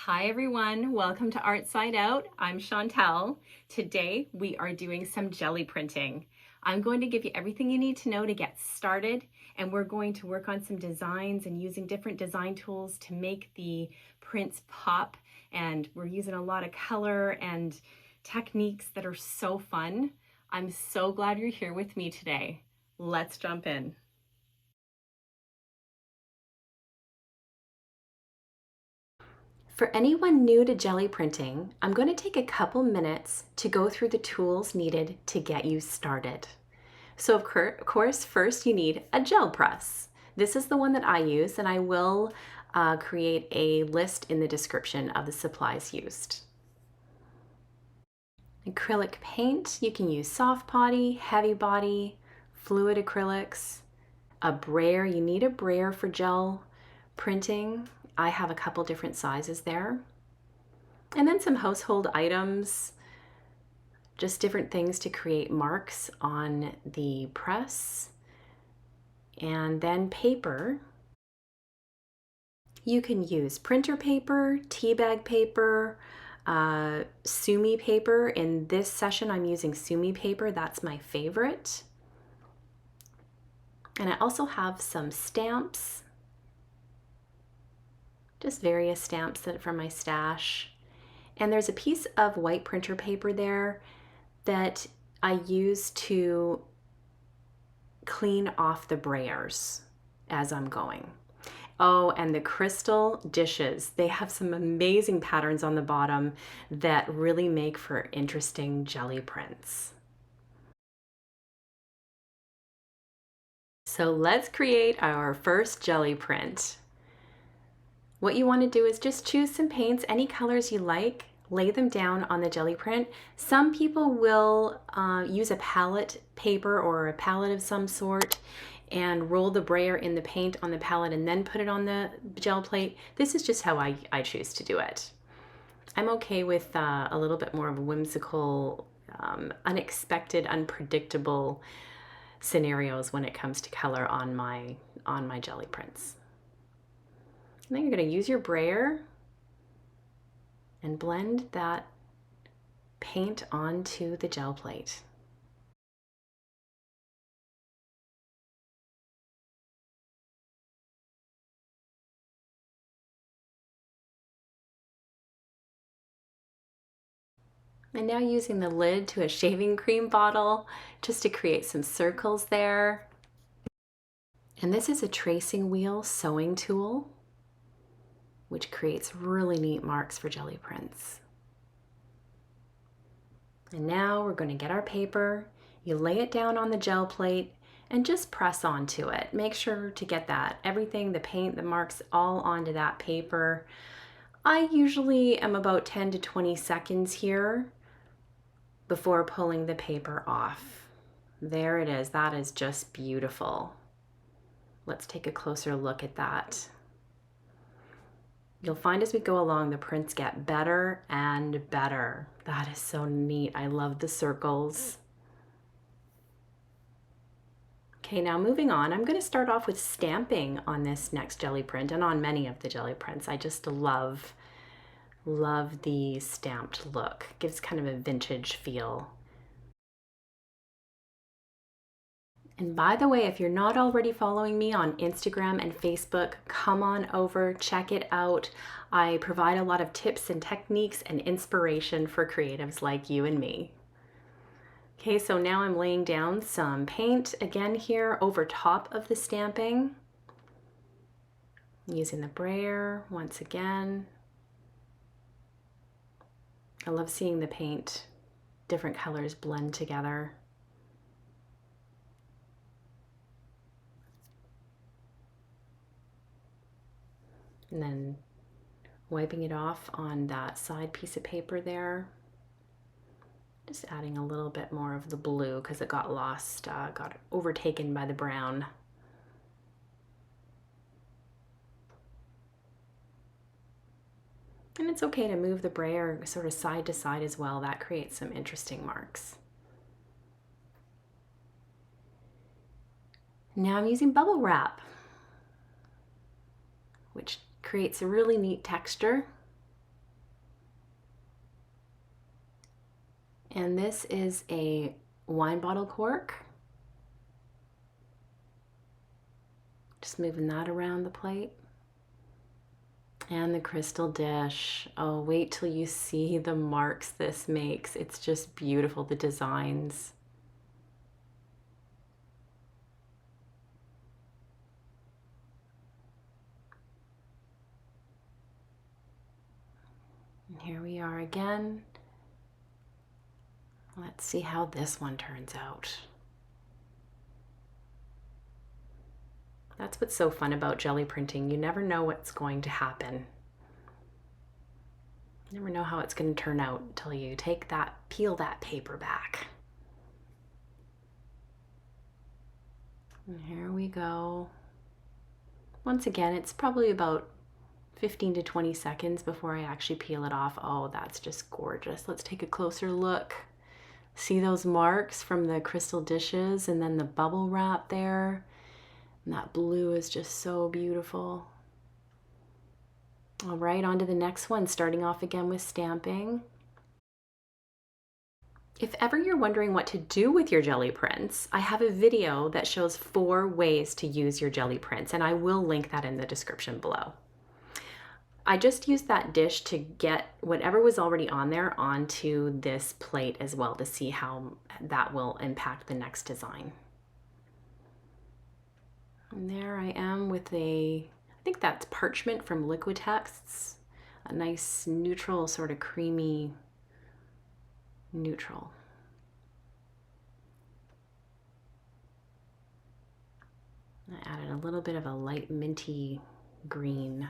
Hi everyone, welcome to Art Side Out. I'm Chantel. Today we are doing some jelly printing. I'm going to give you everything you need to know to get started, and we're going to work on some designs and using different design tools to make the prints pop. And we're using a lot of color and techniques that are so fun. I'm so glad you're here with me today. Let's jump in. For anyone new to jelly printing, I'm going to take a couple minutes to go through the tools needed to get you started. So of course, first you need a gel press. This is the one that I use, and I will create a list in the description of the supplies used. Acrylic paint, you can use soft body, heavy body, fluid acrylics. A brayer, you need a brayer for gel printing. I have a couple different sizes there. And then some household items, just different things to create marks on the press. And then paper. You can use printer paper, tea bag paper, Sumi paper. In this session, I'm using Sumi paper. That's my favorite. And I also have some stamps, just various stamps from my stash. And there's a piece of white printer paper there that I use to clean off the brayers as I'm going. Oh, and the crystal dishes. They have some amazing patterns on the bottom that really make for interesting jelly prints. So let's create our first jelly print. What you want to do is just choose some paints, any colors you like, lay them down on the jelly print. Some people will use a palette paper or a palette of some sort and roll the brayer in the paint on the palette and then put it on the gel plate. This is just how I choose to do it. I'm okay with a little bit more of a whimsical, unexpected, unpredictable scenarios when it comes to color on my jelly prints. And then you're going to use your brayer and blend that paint onto the gel plate. And now using the lid to a shaving cream bottle just to create some circles there. And this is a tracing wheel sewing tool, which creates really neat marks for jelly prints. And now we're going to get our paper. You lay it down on the gel plate and just press onto it. Make sure to get that, everything, the paint, the marks, all onto that paper. I usually am about 10 to 20 seconds here before pulling the paper off. There it is. That is just beautiful. Let's take a closer look at that. You'll find as we go along, the prints get better and better. That is so neat. I love the circles. Okay, now moving on, I'm going to start off with stamping on this next jelly print and on many of the jelly prints. I just love the stamped look. Gives kind of a vintage feel. And by the way, if you're not already following me on Instagram and Facebook, come on over, check it out. I provide a lot of tips and techniques and inspiration for creatives like you and me. Okay, so now I'm laying down some paint again here over top of the stamping. Using the brayer once again. I love seeing the paint, different colors blend together. And then wiping it off on that side piece of paper there. Just adding a little bit more of the blue because it got lost, got overtaken by the brown. And it's okay to move the brayer sort of side to side as well. That creates some interesting marks. Now I'm using bubble wrap, which creates a really neat texture. And this is a wine bottle cork. Just moving that around the plate. And the crystal dish. Oh, wait till you see the marks this makes. It's just beautiful, the designs. And here we are again. Let's see how this one turns out. That's what's so fun about jelly printing. You never know what's going to happen. You never know how it's going to turn out until you take that, peel that paper back. And here we go. Once again, it's probably about 15 to 20 seconds before I actually peel it off. Oh, that's just gorgeous. Let's take a closer look. See those marks from the crystal dishes and then the bubble wrap there. And that blue is just so beautiful. All right, on to the next one, starting off again with stamping. If ever you're wondering what to do with your jelly prints, I have a video that shows 4 ways to use your jelly prints, and I will link that in the description below. I just used that dish to get whatever was already on there onto this plate as well to see how that will impact the next design. And there I am with I think that's parchment from Liquitex, a nice neutral, sort of creamy neutral. I added a little bit of a light minty green.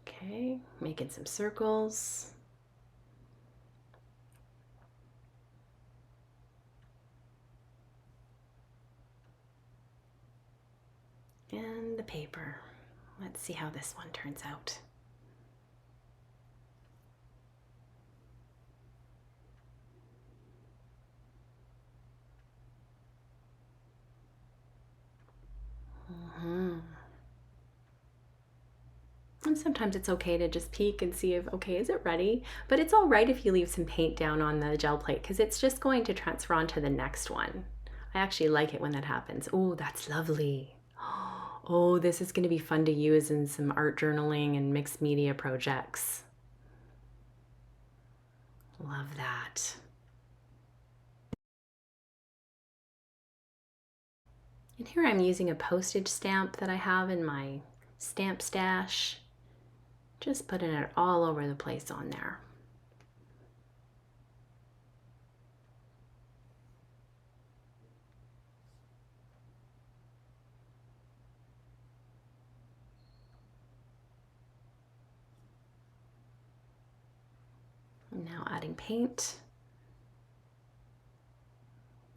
Okay, making some circles. And the paper. Let's see how this one turns out. And sometimes it's okay to just peek and see if, okay, is it ready? But it's all right if you leave some paint down on the gel plate because it's just going to transfer on to the next one. I actually like it when that happens. Oh, that's lovely. Oh, this is going to be fun to use in some art journaling and mixed media projects. Love that. And here I'm using a postage stamp that I have in my stamp stash. Just putting it all over the place on there. Now adding paint.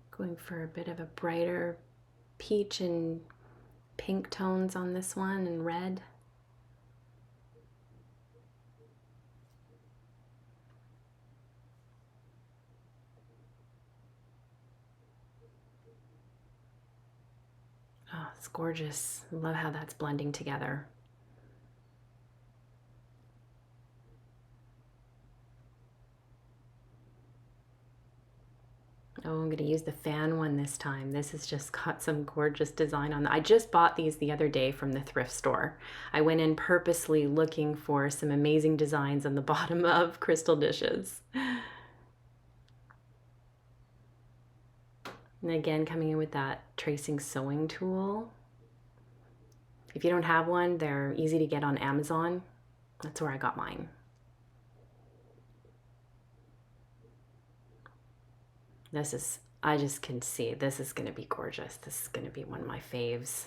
Going for a bit of a brighter peach and pink tones on this one and red. Oh, it's gorgeous. I love how that's blending together. Oh, I'm going to use the fan one this time. This has just got some gorgeous design on it. I just bought these the other day from the thrift store. I went in purposely looking for some amazing designs on the bottom of crystal dishes. And again, coming in with that tracing sewing tool. If you don't have one, they're easy to get on Amazon. That's where I got mine. This is, I just can see, this is going to be gorgeous. This is going to be one of my faves.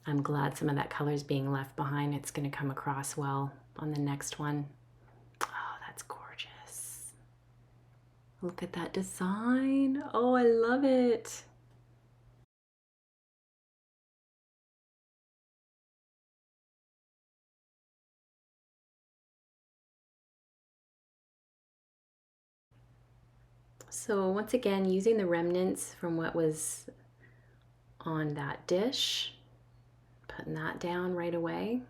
I'm glad some of that color is being left behind. It's going to come across well on the next one. Oh, that's gorgeous. Look at that design. Oh, I love it. So once again, using the remnants from what was on that dish, putting that down right away,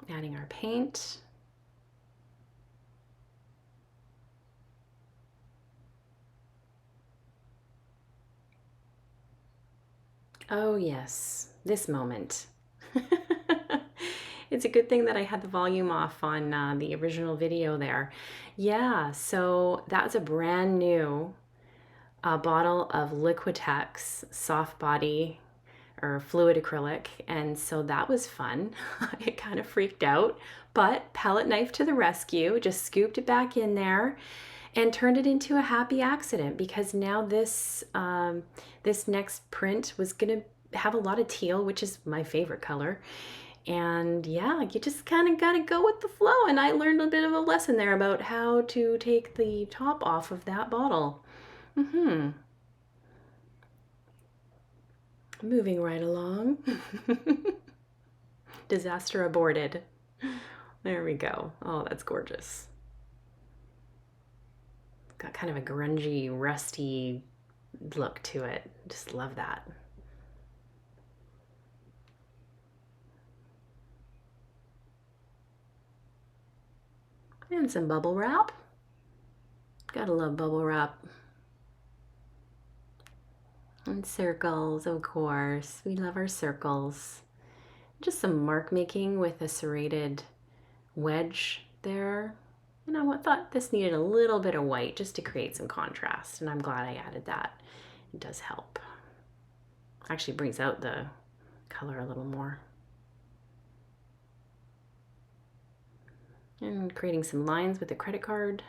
adding our paint. Oh yes, this moment. It's a good thing that I had the volume off on the original video there. Yeah, so that's a brand new bottle of Liquitex soft body or fluid acrylic, and so that was fun. It kind of freaked out, but palette knife to the rescue, just scooped it back in there and turned it into a happy accident, because now this this next print was gonna have a lot of teal, which is my favorite color. And yeah, you just kind of got to go with the flow. And I learned a bit of a lesson there about how to take the top off of that bottle. Moving right along. Disaster aborted. There we go. Oh, that's gorgeous. Got kind of a grungy, rusty look to it. Just love that. And some bubble wrap. Gotta love bubble wrap. And circles, of course. We love our circles. Just some mark making with a serrated wedge there. And I thought this needed a little bit of white just to create some contrast, and I'm glad I added that. It does help. Actually brings out the color a little more. And creating some lines with a credit card.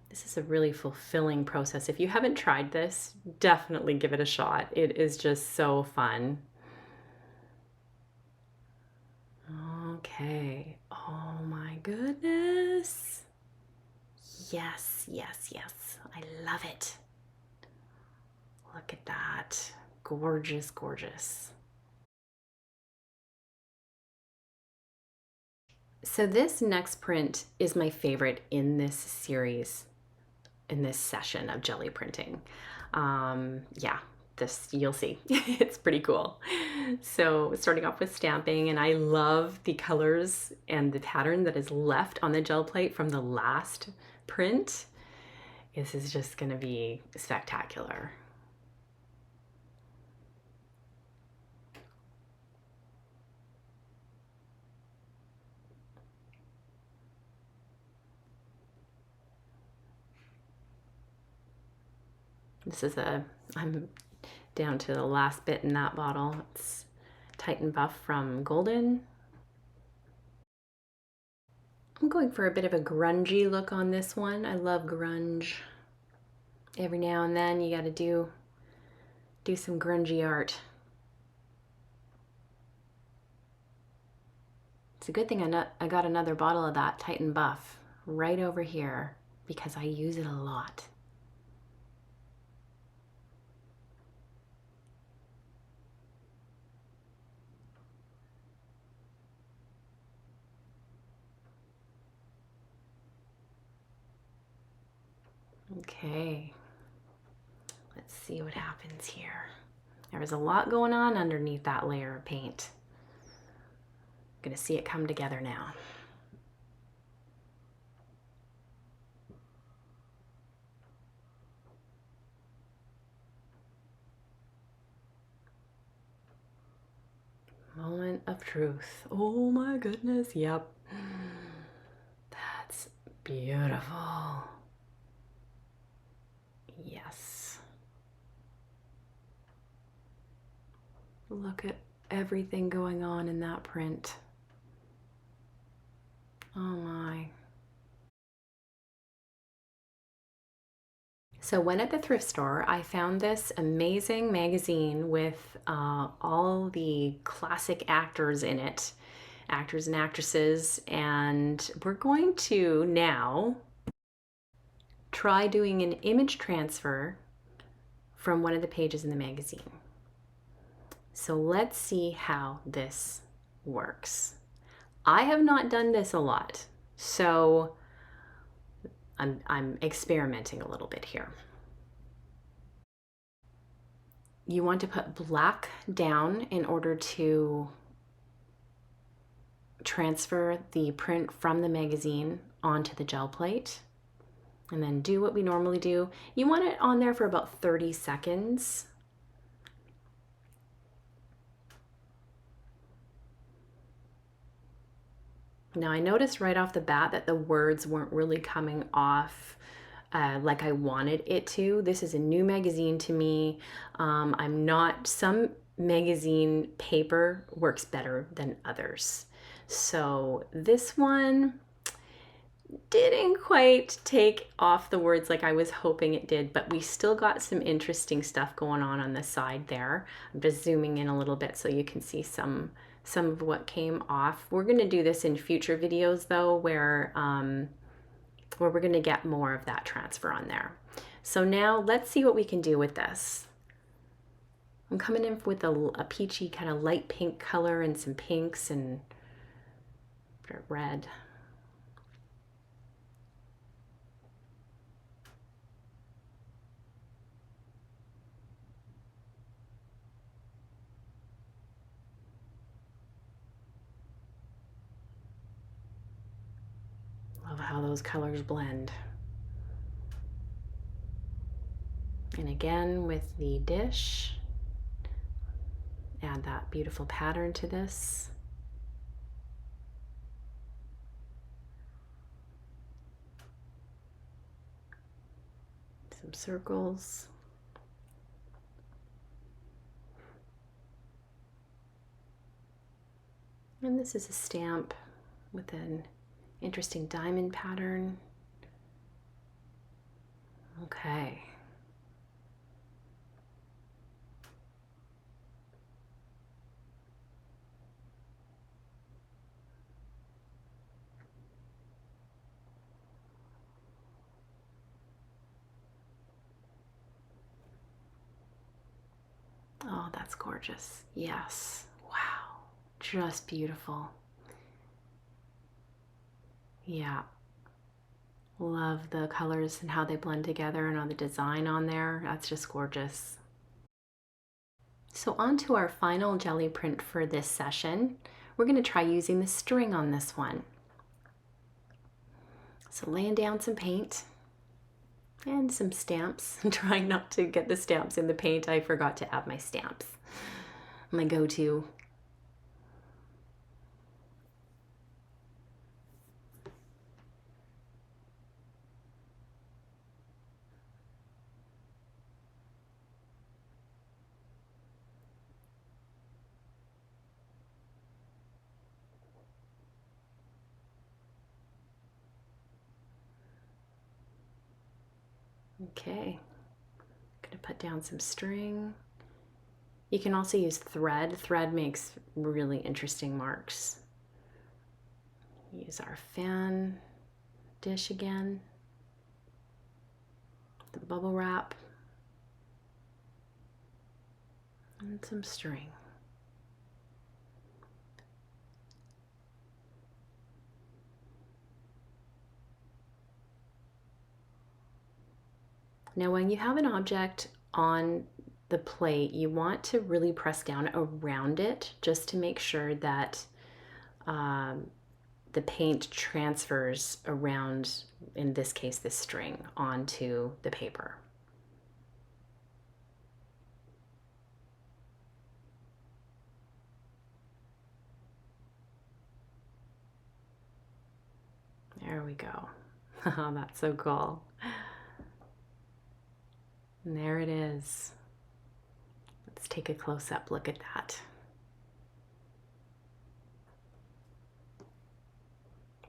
This is a really fulfilling process. If you haven't tried this, definitely give it a shot. It is just so fun. Okay. Oh my goodness. Yes, yes, yes. I love it. Look at that. Gorgeous, gorgeous. So this next print is my favorite in this series, in this session of jelly printing. Yeah, this you'll see. It's pretty cool. So starting off with stamping, and I love the colors and the pattern that is left on the gel plate from the last print. This is just gonna be spectacular. This is I'm down to the last bit in that bottle. It's Titan Buff from Golden. I'm going for a bit of a grungy look on this one. I love grunge. Every now and then you gotta do some grungy art. It's a good thing I got another bottle of that Titan Buff right over here because I use it a lot. Okay, let's see what happens here. There was a lot going on underneath that layer of paint. I'm gonna see it come together now. Moment of truth. Oh my goodness, yep. That's beautiful. Yes. Look at everything going on in that print. Oh my. So when at the thrift store, I found this amazing magazine with all the classic actors in it, actors and actresses, and we're going to now try doing an image transfer from one of the pages in the magazine. So let's see how this works. I have not done this a lot, so I'm experimenting a little bit here. You want to put black down in order to transfer the print from the magazine onto the gel plate, and then do what we normally do. You want it on there for about 30 seconds. Now I noticed right off the bat that the words weren't really coming off like I wanted it to. This is a new magazine to me. Some magazine paper works better than others. So this one didn't quite take off the words like I was hoping it did, but we still got some interesting stuff going on the side there. I'm just zooming in a little bit so you can see some of what came off. We're going to do this in future videos though, where we're going to get more of that transfer on there. So now let's see what we can do with this. I'm coming in with a peachy kind of light pink color and some pinks and red. Love how those colors blend. And again with the dish, add that beautiful pattern to this. Some circles. And this is a stamp with an interesting diamond pattern. Okay. Oh, that's gorgeous. Yes. Wow. Just beautiful. Yeah. Love the colors and how they blend together and all the design on there. That's just gorgeous. So on to our final jelly print for this session. We're going to try using the string on this one. So laying down some paint and some stamps. I'm trying not to get the stamps in the paint. I forgot to add my stamps. My go-to. Okay, gonna put down some string. You can also use thread. Thread makes really interesting marks. Use our fan dish again, the bubble wrap, and some string. Now when you have an object on the plate, you want to really press down around it just to make sure that the paint transfers around, in this case, the string, onto the paper. There we go. Oh, that's so cool. And there it is. Let's take a close-up look at that.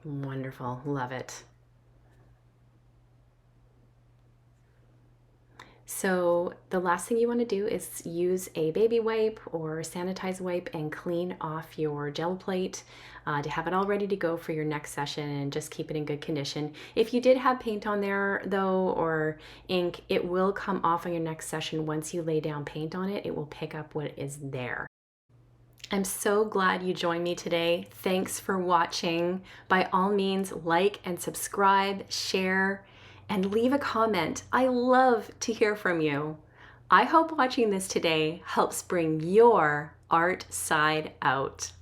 Wonderful, love it. So the last thing you want to do is use a baby wipe or sanitize wipe and clean off your gel plate to have it all ready to go for your next session, and just keep it in good condition. If you did have paint on there though, or ink, it will come off on your next session. Once you lay down paint on it, it will pick up what is there. I'm so glad you joined me today. Thanks for watching. By all means, like and subscribe, share, and leave a comment. I love to hear from you. I hope watching this today helps bring your art side out.